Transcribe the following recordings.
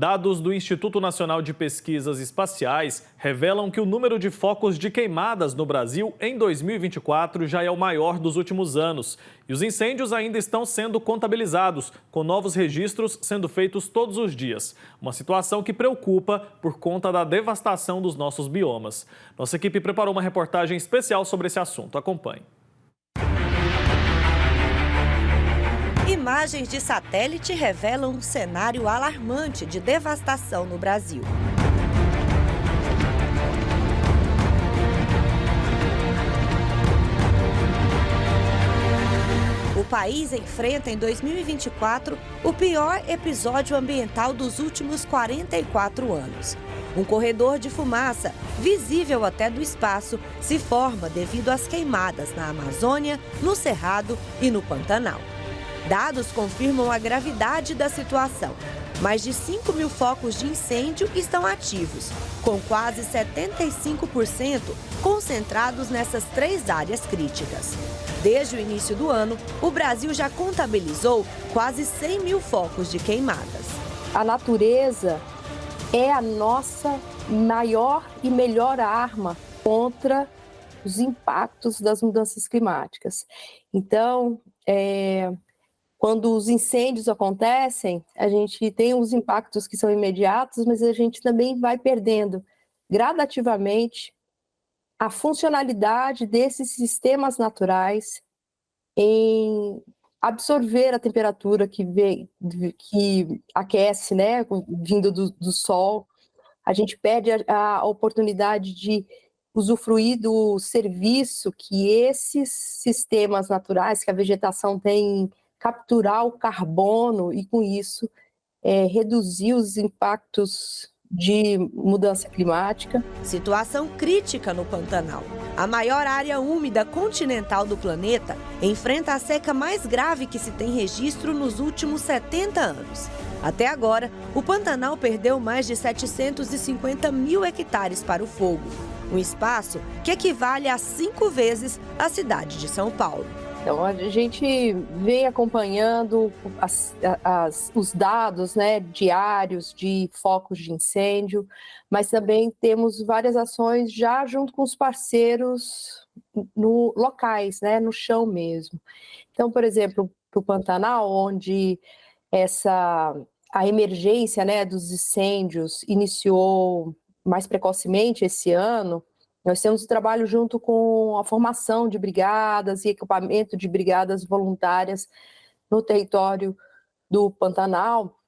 Dados do Instituto Nacional de Pesquisas Espaciais revelam que o número de focos de queimadas no Brasil em 2024 já é o maior dos últimos anos. E os incêndios ainda estão sendo contabilizados, com novos registros sendo feitos todos os dias. Uma situação que preocupa por conta da devastação dos nossos biomas. Nossa equipe preparou uma reportagem especial sobre esse assunto. Acompanhe. Imagens de satélite revelam um cenário alarmante de devastação no Brasil. O país enfrenta em 2024 o pior episódio ambiental dos últimos 44 anos. Um corredor de fumaça, visível até do espaço, se forma devido às queimadas na Amazônia, no Cerrado e no Pantanal. Dados confirmam a gravidade da situação. Mais de 5 mil focos de incêndio estão ativos, com quase 75% concentrados nessas 3 áreas críticas. Desde o início do ano, o Brasil já contabilizou quase 100 mil focos de queimadas. A natureza é a nossa maior e melhor arma contra os impactos das mudanças climáticas. Então, quando os incêndios acontecem, a gente tem os impactos que são imediatos, mas a gente também vai perdendo gradativamente a funcionalidade desses sistemas naturais em absorver a temperatura que aquece, né, vindo do sol. A gente perde a oportunidade de usufruir do serviço que esses sistemas naturais, que a vegetação tem, capturar o carbono e, com isso, reduzir os impactos de mudança climática. Situação crítica no Pantanal. A maior área úmida continental do planeta enfrenta a seca mais grave que se tem registro nos últimos 70 anos. Até agora, o Pantanal perdeu mais de 750 mil hectares para o fogo, um espaço que equivale a 5 vezes a cidade de São Paulo. Então, a gente vem acompanhando os dados, né, diários de focos de incêndio, mas também temos várias ações já junto com os parceiros locais, né, no chão mesmo. Então, por exemplo, para o Pantanal, onde a emergência, né, dos incêndios iniciou mais precocemente esse ano, nós temos o trabalho junto com a formação de brigadas e equipamento de brigadas voluntárias no território do Pantanal,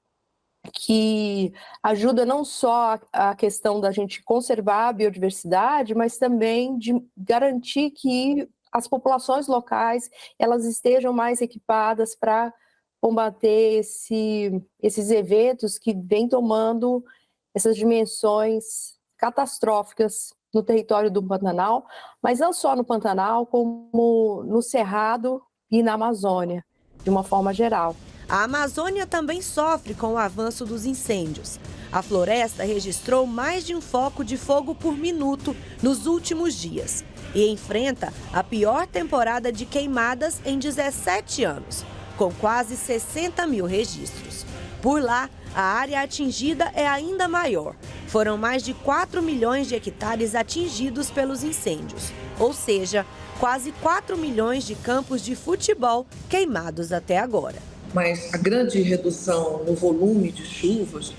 que ajuda não só a questão da gente conservar a biodiversidade, mas também de garantir que as populações locais elas estejam mais equipadas para combater esses eventos que vêm tomando essas dimensões catastróficas no território do Pantanal, mas não só no Pantanal, como no Cerrado e na Amazônia, de uma forma geral. A Amazônia também sofre com o avanço dos incêndios. A floresta registrou mais de um foco de fogo por minuto nos últimos dias e enfrenta a pior temporada de queimadas em 17 anos, com quase 60 mil registros. Por lá, a área atingida é ainda maior. Foram mais de 4 milhões de hectares atingidos pelos incêndios, ou seja, quase 4 milhões de campos de futebol queimados até agora. Mas a grande redução no volume de chuvas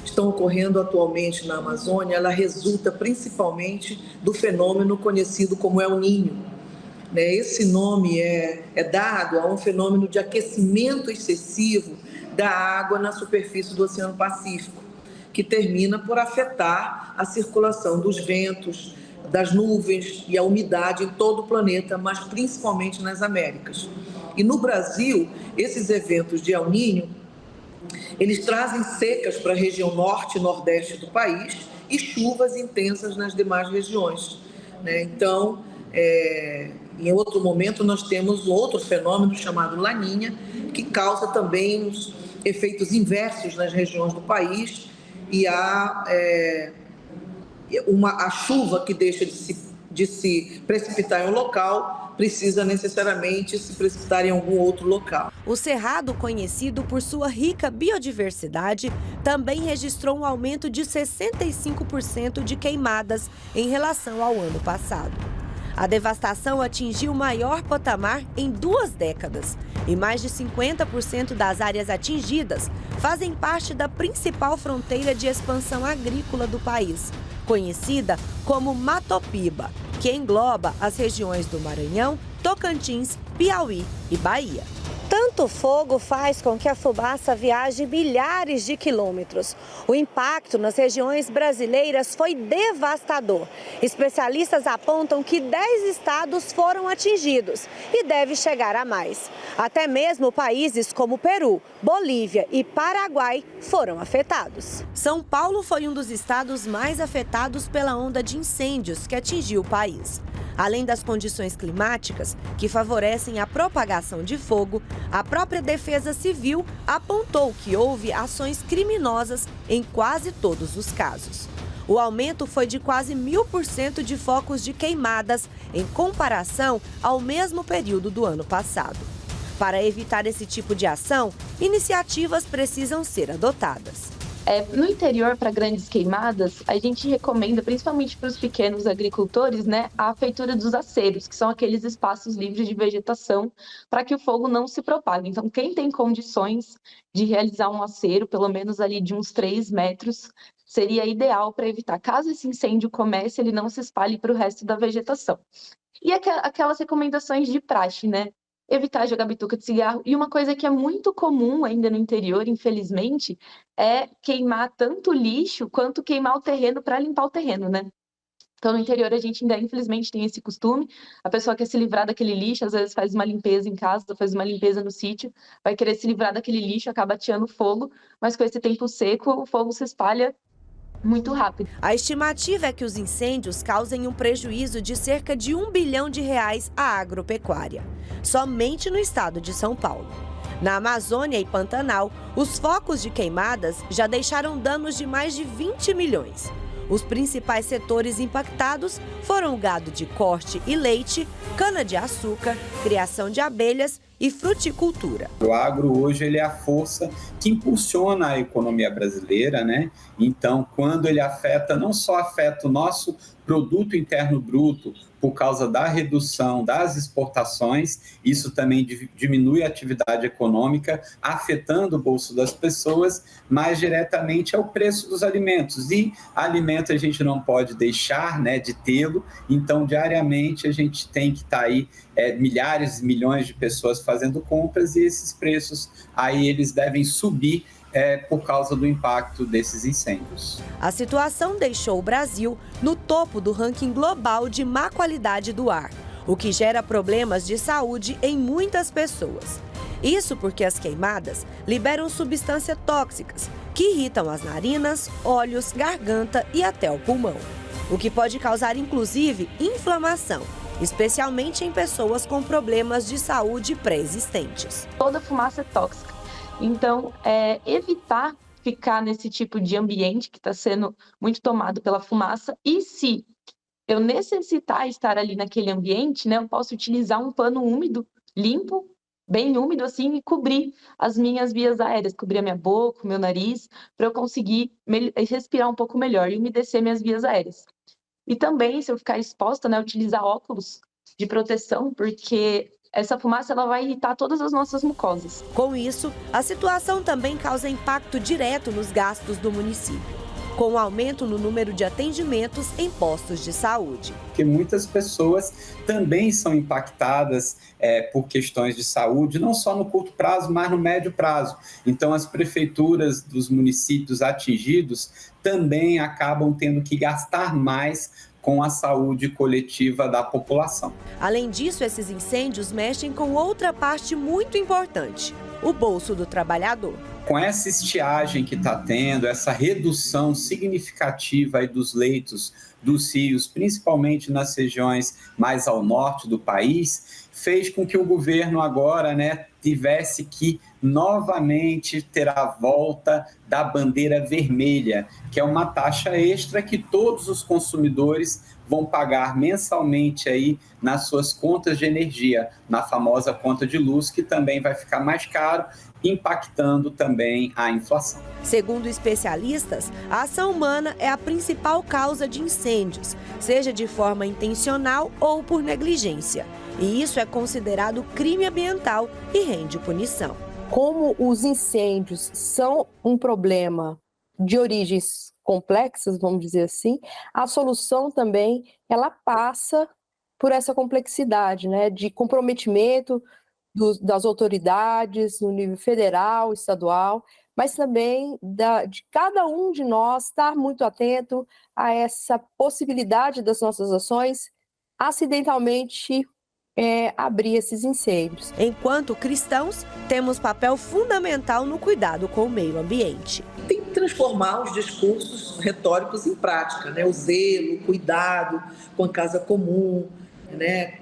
que estão ocorrendo atualmente na Amazônia, ela resulta principalmente do fenômeno conhecido como El Niño. Esse nome é dado a um fenômeno de aquecimento excessivo da água na superfície do Oceano Pacífico, que termina por afetar a circulação dos ventos, das nuvens e a umidade em todo o planeta, mas principalmente nas Américas. E no Brasil, esses eventos de El Niño, eles trazem secas para a região norte e nordeste do país e chuvas intensas nas demais regiões. Então, em outro momento, nós temos outro fenômeno chamado Laninha, que causa também os efeitos inversos nas regiões do país e a chuva que deixa de se precipitar em um local precisa necessariamente se precipitar em algum outro local. O Cerrado, conhecido por sua rica biodiversidade, também registrou um aumento de 65% de queimadas em relação ao ano passado. A devastação atingiu o maior patamar em 2 décadas e mais de 50% das áreas atingidas fazem parte da principal fronteira de expansão agrícola do país, conhecida como Matopiba, que engloba as regiões do Maranhão, Tocantins, Piauí e Bahia. Tanto fogo faz com que a fumaça viaje milhares de quilômetros. O impacto nas regiões brasileiras foi devastador. Especialistas apontam que 10 estados foram atingidos e deve chegar a mais. Até mesmo países como Peru, Bolívia e Paraguai foram afetados. São Paulo foi um dos estados mais afetados pela onda de incêndios que atingiu o país. Além das condições climáticas que favorecem a propagação de fogo, a própria Defesa Civil apontou que houve ações criminosas em quase todos os casos. O aumento foi de quase 1000% de focos de queimadas em comparação ao mesmo período do ano passado. Para evitar esse tipo de ação, iniciativas precisam ser adotadas. No interior, para grandes queimadas, a gente recomenda, principalmente para os pequenos agricultores, a feitura dos aceros, que são aqueles espaços livres de vegetação, para que o fogo não se propague. Então, quem tem condições de realizar um acero, pelo menos ali de uns 3 metros, seria ideal para evitar, caso esse incêndio comece, ele não se espalhe para o resto da vegetação. E aquelas recomendações de praxe, evitar jogar bituca de cigarro. E uma coisa que é muito comum ainda no interior, infelizmente, é queimar tanto lixo quanto queimar o terreno para limpar o terreno, Então, no interior, a gente ainda, infelizmente, tem esse costume. A pessoa quer se livrar daquele lixo, às vezes faz uma limpeza em casa, faz uma limpeza no sítio, vai querer se livrar daquele lixo, acaba ateando fogo, mas com esse tempo seco, o fogo se espalha muito rápido. A estimativa é que os incêndios causem um prejuízo de cerca de R$1 bilhão à agropecuária, somente no estado de São Paulo. Na Amazônia e Pantanal, os focos de queimadas já deixaram danos de mais de 20 milhões. Os principais setores impactados foram o gado de corte e leite, cana-de-açúcar, criação de abelhas e fruticultura. O agro hoje ele é a força que impulsiona a economia brasileira, Então, quando ele afeta, não só afeta o nosso produto interno bruto, por causa da redução das exportações, isso também diminui a atividade econômica, afetando o bolso das pessoas, mais diretamente é o preço dos alimentos. E alimento a gente não pode deixar de tê-lo, então diariamente a gente tem que estar aí milhares, milhões de pessoas fazendo compras e esses preços aí eles devem subir por causa do impacto desses incêndios. A situação deixou o Brasil no topo do ranking global de má qualidade do ar, o que gera problemas de saúde em muitas pessoas. Isso porque as queimadas liberam substâncias tóxicas que irritam as narinas, olhos, garganta e até o pulmão, o que pode causar inclusive inflamação, especialmente em pessoas com problemas de saúde pré-existentes. Toda fumaça é tóxica. Então, evitar ficar nesse tipo de ambiente que está sendo muito tomado pela fumaça. E se eu necessitar estar ali naquele ambiente, eu posso utilizar um pano úmido, limpo, bem úmido assim, e cobrir as minhas vias aéreas, cobrir a minha boca, o meu nariz, para eu conseguir respirar um pouco melhor e umedecer minhas vias aéreas. E também, se eu ficar exposta, utilizar óculos de proteção, porque essa fumaça ela vai irritar todas as nossas mucosas. Com isso, a situação também causa impacto direto nos gastos do município, com o aumento no número de atendimentos em postos de saúde. Porque muitas pessoas também são impactadas por questões de saúde, não só no curto prazo, mas no médio prazo. Então, as prefeituras dos municípios atingidos também acabam tendo que gastar mais com a saúde coletiva da população. Além disso, esses incêndios mexem com outra parte muito importante, o bolso do trabalhador. Com essa estiagem que está tendo, essa redução significativa aí dos leitos dos rios, principalmente nas regiões mais ao norte do país, fez com que o governo agora, né, tivesse que novamente ter a volta da bandeira vermelha, que é uma taxa extra que todos os consumidores vão pagar mensalmente aí nas suas contas de energia, na famosa conta de luz, que também vai ficar mais caro, impactando também a inflação. Segundo especialistas, a ação humana é a principal causa de incêndios, seja de forma intencional ou por negligência. E isso é considerado crime ambiental e rende punição. Como os incêndios são um problema de origens complexas, vamos dizer assim, a solução também ela passa por essa complexidade, né, de comprometimento das autoridades no nível federal, estadual, mas também de cada um de nós estar muito atento a essa possibilidade das nossas ações acidentalmente abrir esses incêndios. Enquanto cristãos, temos papel fundamental no cuidado com o meio ambiente. Tem que transformar os discursos retóricos em prática, né? O zelo, o cuidado com a casa comum, né?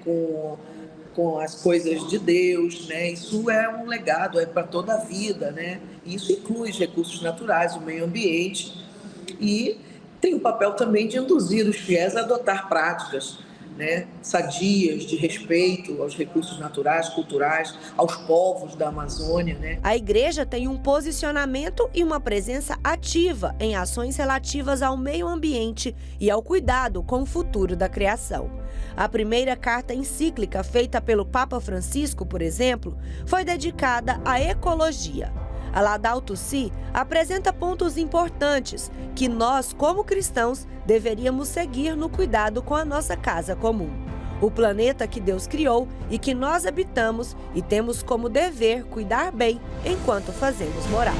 com as coisas de Deus, né? Isso é um legado, é para toda a vida, né? Isso inclui os recursos naturais, o meio ambiente, e tem o papel também de induzir os fiéis a adotar práticas, né, sadias, de respeito aos recursos naturais, culturais, aos povos da Amazônia, né? A igreja tem um posicionamento e uma presença ativa em ações relativas ao meio ambiente e ao cuidado com o futuro da criação. A primeira carta encíclica feita pelo Papa Francisco, por exemplo, foi dedicada à ecologia. A Laudato Si apresenta pontos importantes que nós, como cristãos, deveríamos seguir no cuidado com a nossa casa comum. O planeta que Deus criou e que nós habitamos e temos como dever cuidar bem enquanto fazemos morar.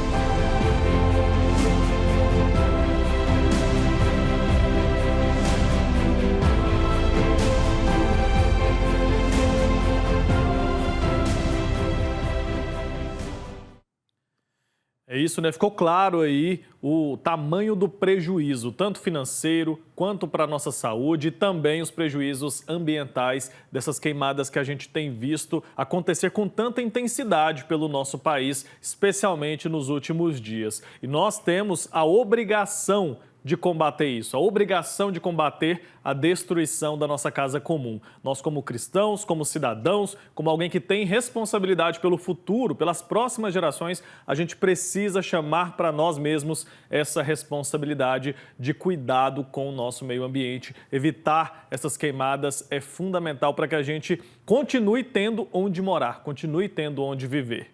É isso, né? Ficou claro aí o tamanho do prejuízo, tanto financeiro quanto para a nossa saúde e também os prejuízos ambientais dessas queimadas que a gente tem visto acontecer com tanta intensidade pelo nosso país, especialmente nos últimos dias. E nós temos a obrigação de combater isso, a obrigação de combater a destruição da nossa casa comum. Nós, como cristãos, como cidadãos, como alguém que tem responsabilidade pelo futuro, pelas próximas gerações, a gente precisa chamar para nós mesmos essa responsabilidade de cuidado com o nosso meio ambiente. Evitar essas queimadas é fundamental para que a gente continue tendo onde morar, continue tendo onde viver.